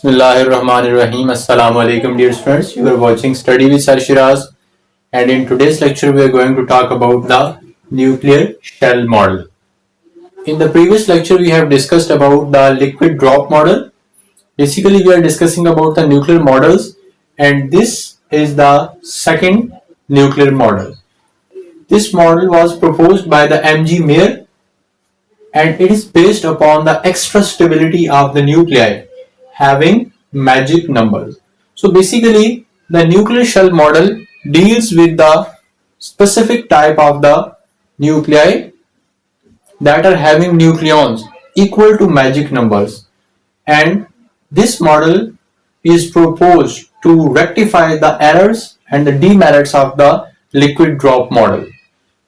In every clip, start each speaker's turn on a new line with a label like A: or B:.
A: Bismillahirrahmanirrahim. Assalamu alaikum, dear students. You are watching Study with Sir Sheraz, and in today's lecture, we are going to talk about the nuclear shell model. In the previous lecture, we have discussed about the liquid drop model. Basically, we are discussing about the nuclear models, and this is the second nuclear model. This model was proposed by the M.G. Mayer, and it is based upon the extra stability of the nuclei having magic numbers. So basically, the nuclear shell model deals with the specific type of the nuclei that are having nucleons equal to magic numbers, and this model is proposed to rectify the errors and the demerits of the liquid drop model.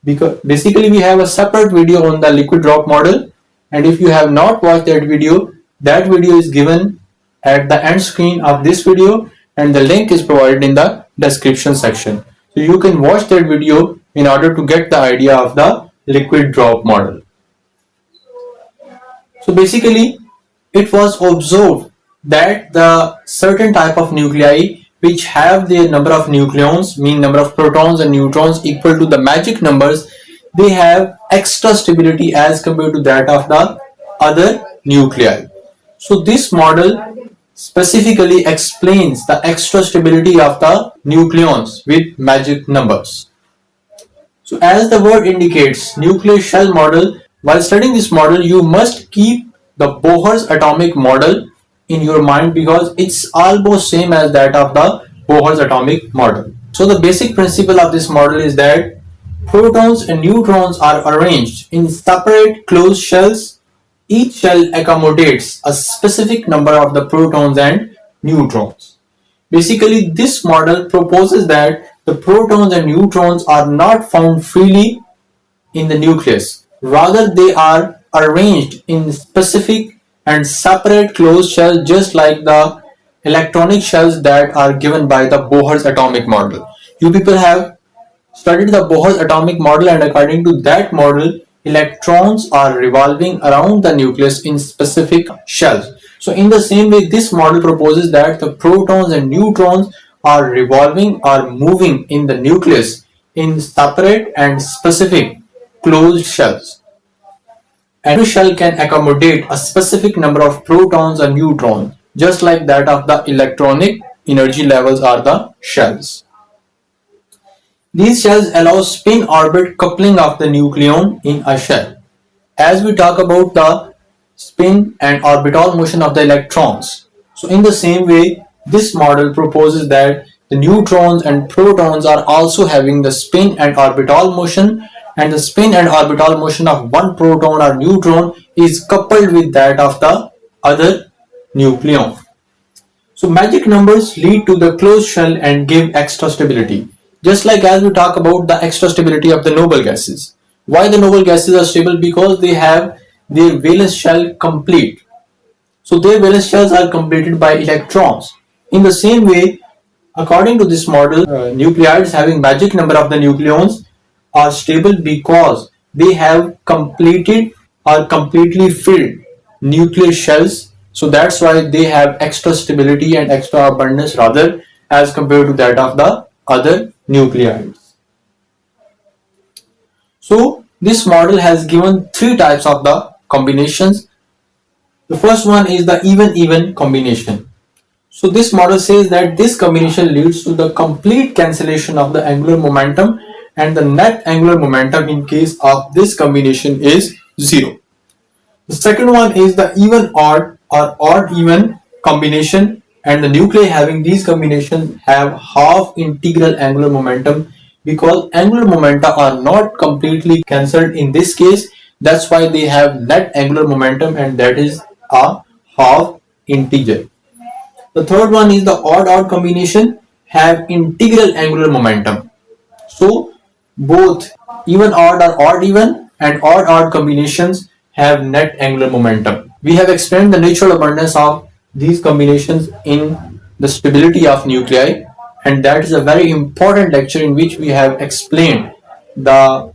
A: Because basically we have a separate video on the liquid drop model, and if you have not watched that video is given at the end screen of this video, and the link is provided in the description section. So you can watch that video in order to get the idea of the liquid drop model. So basically it was observed that the certain type of nuclei which have their number of nucleons, mean number of protons and neutrons, equal to the magic numbers, they have extra stability as compared to that of the other nuclei. So this model specifically explains the extra stability of the nucleons with magic numbers. So as the word indicates, nuclear shell model, while studying this model, you must keep the Bohr's atomic model in your mind because it's almost same as that of the Bohr's atomic model. So the basic principle of this model is that protons and neutrons are arranged in separate closed shells. Each shell accommodates a specific number of the protons and neutrons. Basically, this model proposes that the protons and neutrons are not found freely in the nucleus. Rather, they are arranged in specific and separate closed shells, just like the electronic shells that are given by the Bohr's atomic model. You people have studied the Bohr's atomic model, and according to that model, electrons are revolving around the nucleus in specific shells. So in the same way, this model proposes that the protons and neutrons are revolving or moving in the nucleus in separate and specific closed shells. And every shell can accommodate a specific number of protons and neutrons, just like that of the electronic energy levels are the shells. These shells allow spin-orbit coupling of the nucleon in a shell. As we talk about the spin and orbital motion of the electrons, so in the same way, this model proposes that the neutrons and protons are also having the spin and orbital motion, and the spin and orbital motion of one proton or neutron is coupled with that of the other nucleon. So magic numbers lead to the closed shell and give extra stability. Just like as we talk about the extra stability of the noble gases. Why the noble gases are stable? Because they have their valence shell complete. So their valence shells are completed by electrons. In the same way, according to this model, nuclides having magic number of the nucleons are stable because they have completed or completely filled nuclear shells. So that's why they have extra stability and extra abundance rather as compared to that of the other nuclides. So this model has given three types of the combinations. The first one is the even-even combination. So this model says that this combination leads to the complete cancellation of the angular momentum, and the net angular momentum in case of this combination is 0. The second one is the even-odd or odd-even combination, and the nuclei having these combinations have half integral angular momentum because angular momenta are not completely cancelled in this case. That's why they have net angular momentum, and that is a half integer. The third one is the odd-odd combination have integral angular momentum. So both even-odd or odd-even and odd-odd combinations have net angular momentum. We have explained the natural abundance of these combinations in the stability of nuclei, and that is a very important lecture in which we have explained the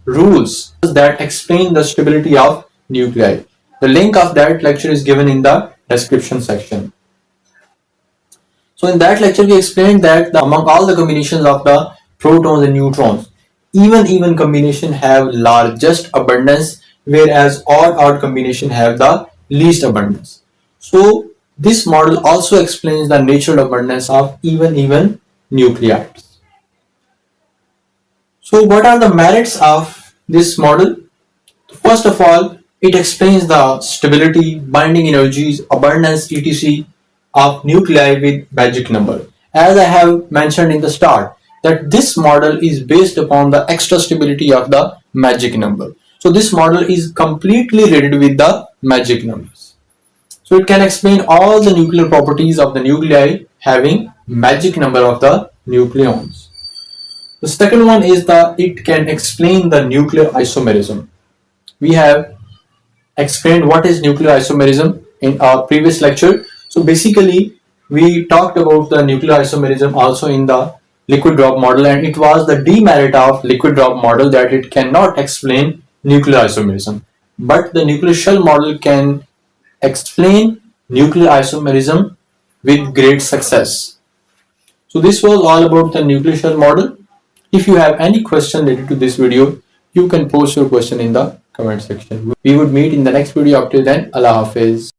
A: rules that explain the stability of nuclei. The link of that lecture is given in the description section. So in that lecture we explained that among all the combinations of the protons and neutrons, even combination have largest abundance, whereas odd combination have the least abundance. So this model also explains the natural abundance of even nuclides. So what are the merits of this model? First of all, it explains the stability, binding energies, abundance, etc. of nuclei with magic number. As I have mentioned in the start, that this model is based upon the extra stability of the magic number. So this model is completely related with the magic numbers. So it can explain all the nuclear properties of the nuclei having magic number of the nucleons. The second one is that it can explain the nuclear isomerism. We have explained what is nuclear isomerism in our previous lecture. So basically, we talked about the nuclear isomerism also in the liquid drop model, and it was the demerit of liquid drop model that it cannot explain nuclear isomerism. But the nuclear shell model can explain nuclear isomerism with great success. So this was all about the nuclear shell model. If you have any question related to this video, you can post your question in the comment section. We would meet in the next video. Up till then, Allah Hafiz.